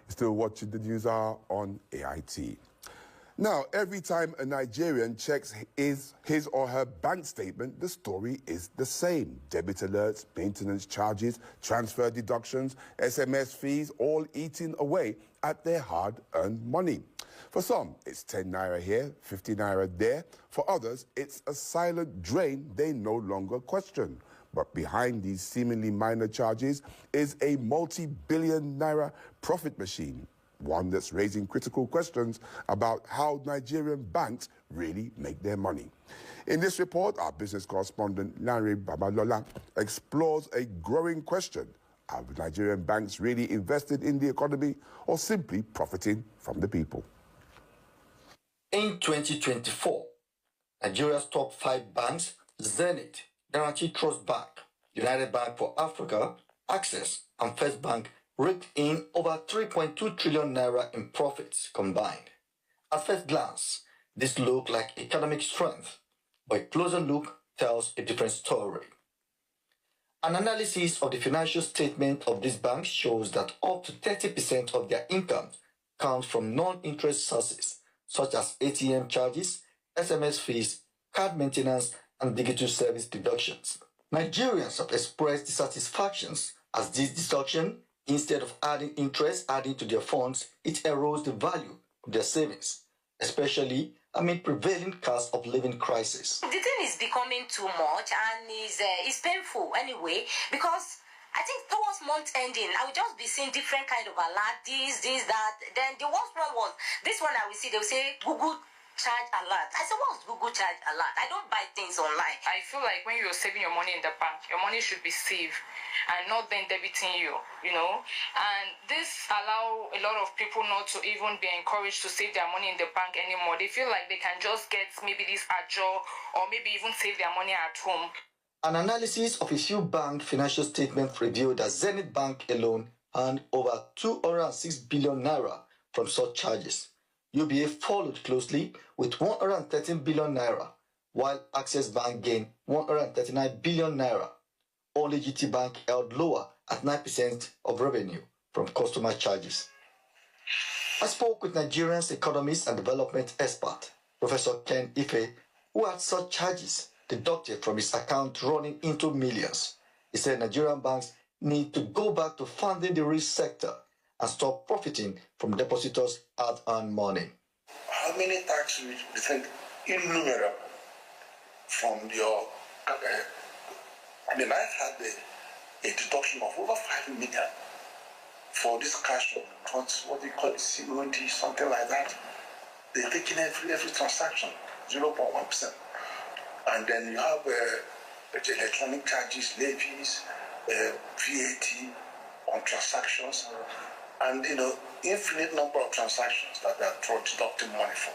Still watching the news hour on AIT. Now, every time a Nigerian checks his or her bank statement, the story is the same. Debit alerts, maintenance charges, transfer deductions, SMS fees, all eating away at their hard-earned money. For some, it's 10 naira here, 50 naira there. For others, it's a silent drain they no longer question. But behind these seemingly minor charges is a multi-billion naira profit machine, one that's raising critical questions about how Nigerian banks really make their money. In this report, our business correspondent Larry Babalola explores a growing question: are Nigerian banks really invested in the economy or simply profiting from the people? In 2024, Nigeria's top 5 banks, Zenith, Guaranty Trust Bank, United Bank for Africa, Access, and First Bank, raked in over 3.2 trillion naira in profits combined. At first glance, this looked like economic strength, but a closer look tells a different story. An analysis of the financial statement of these banks shows that up to 30% of their income comes from non-interest sources, such as ATM charges, SMS fees, card maintenance, and digital service deductions. Nigerians have expressed dissatisfactions as this deduction, instead of adding interest to their funds, it erodes the value of their savings, especially amid prevailing cost of living crisis. The thing is becoming too much and is painful anyway, because I think towards month ending, I will just be seeing different kind of alert, this, that. Then the worst one was, this one I will see, they will say, Google charge alert. I said, what's Google charge alert? I don't buy things online. I feel like when you're saving your money in the bank, your money should be saved and not then debiting you, And this allow a lot of people not to even be encouraged to save their money in the bank anymore. They feel like they can just get maybe this ajo or maybe even save their money at home. An analysis of a few bank financial statements revealed that Zenith Bank alone earned over 206 billion naira from such charges. UBA followed closely with 113 billion naira, while Access Bank gained 139 billion naira. Only GT Bank held lower at 9% of revenue from customer charges. I spoke with Nigerian's economist and development expert, Professor Ken Ife, who had such charges deducted from his account running into millions. He said Nigerian banks need to go back to funding the real sector and stop profiting from depositors' hard-earned money. How many taxes do you think innumerable from your... I had a deduction of over 5 million for this cash of what do you call it, COD, something like that. They're taking every transaction, 0.1%. And then you have electronic charges, levies, VAT on transactions, and infinite number of transactions that they are deducting money for.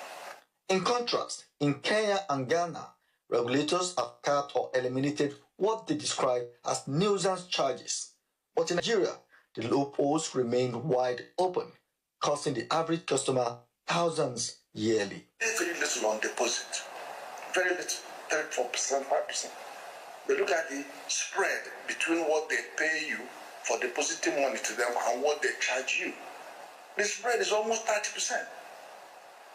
In contrast, in Kenya and Ghana, regulators have capped or eliminated what they describe as nuisance charges. But in Nigeria, the loopholes remain wide open, costing the average customer thousands yearly. Very little on deposit, very little, 3%, 5%. They look at the spread between what they pay you for depositing money to them and what they charge you. The spread is almost 30%.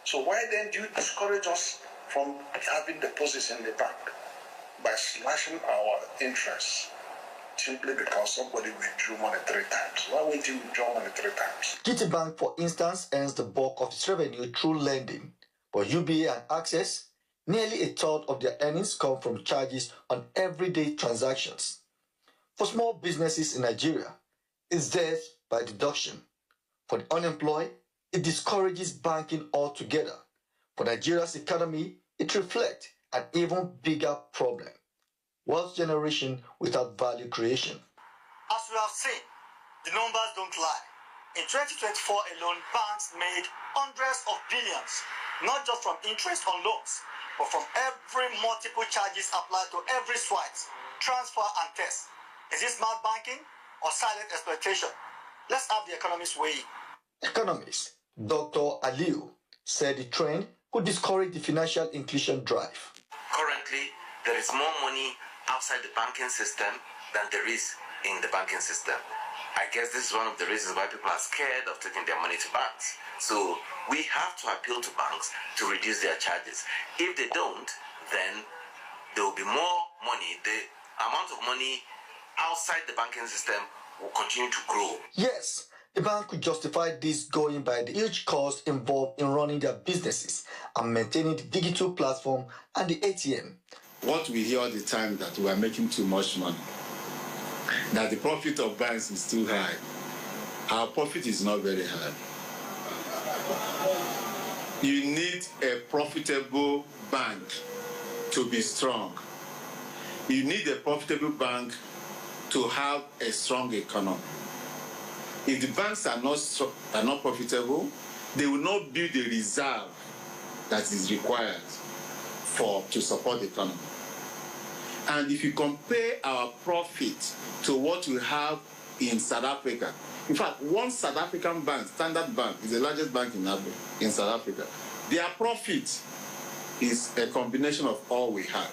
So why then do you discourage us from having deposits in the bank by slashing our interest simply because somebody withdrew money 3 times? Why wouldn't you withdraw money 3 times? GT Bank, for instance, earns the bulk of its revenue through lending, but UBA and Access, nearly a third of their earnings come from charges on everyday transactions. For small businesses in Nigeria, it's death by deduction. For the unemployed, it discourages banking altogether. For Nigeria's economy, it reflects an even bigger problem: wealth generation without value creation. As we have seen, the numbers don't lie. In 2024 alone, banks made hundreds of billions, not just from interest on loans, but from every multiple charges applied to every swipe, transfer, and test. Is this smart banking or silent exploitation? Let's have the economists weigh in. Economist Dr. Aliu said the trend could discourage the financial inclusion drive. Currently, there is more money outside the banking system than there is in the banking system. I guess this is one of the reasons why people are scared of taking their money to banks. So we have to appeal to banks to reduce their charges. If they don't, then there will be more money. The amount of money outside the banking system will continue to grow. Yes, the bank could justify this going by the huge cost involved in running their businesses and maintaining the digital platform and the ATM. What we hear all the time that we are making too much money, that the profit of banks is too high. Our profit is not very high. You need a profitable bank to be strong. You need a profitable bank to have a strong economy. If the banks are not profitable, they will not build the reserve that is required to support the economy. And if you compare our profit to what we have in South Africa, in fact, one South African bank, Standard Bank, is the largest bank in South Africa. Their profit is a combination of all we have.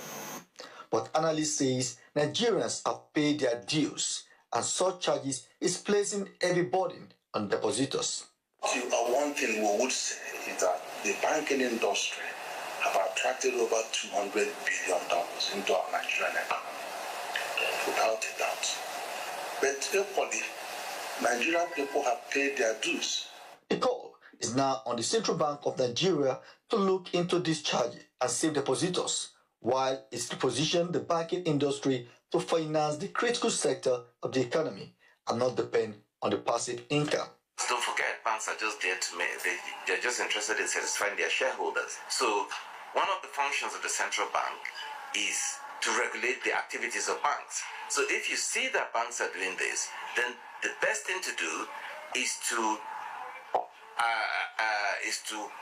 But analysts say Nigerians have paid their dues, and such charges is placing heavy burden on depositors. One thing we would say is that the banking industry have attracted over $200 billion into our Nigerian economy, without a doubt. But equally, Nigerian people have paid their dues. The call is now on the Central Bank of Nigeria to look into this charge and save depositors, while it's to position the banking industry to finance the critical sector of the economy and not depend on the passive income. Don't forget, banks are just there to make, they're just interested in satisfying their shareholders. So one of the functions of the central bank is to regulate the activities of banks. So if you see that banks are doing this, then the best thing to do is to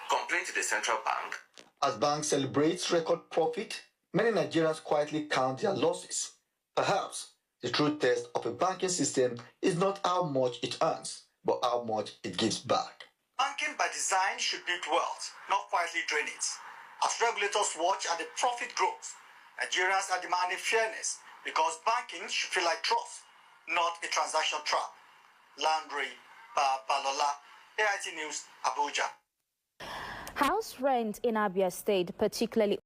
complain to the central bank. As banks celebrate record profit, many Nigerians quietly count their losses. Perhaps the true test of a banking system is not how much it earns, but how much it gives back. Banking by design should build wealth, not quietly drain it. As regulators watch and the profit grows, Nigerians are demanding fairness because banking should feel like trust, not a transaction trap. Landry Balola, AIT News, Abuja. House rent in Abia State, particularly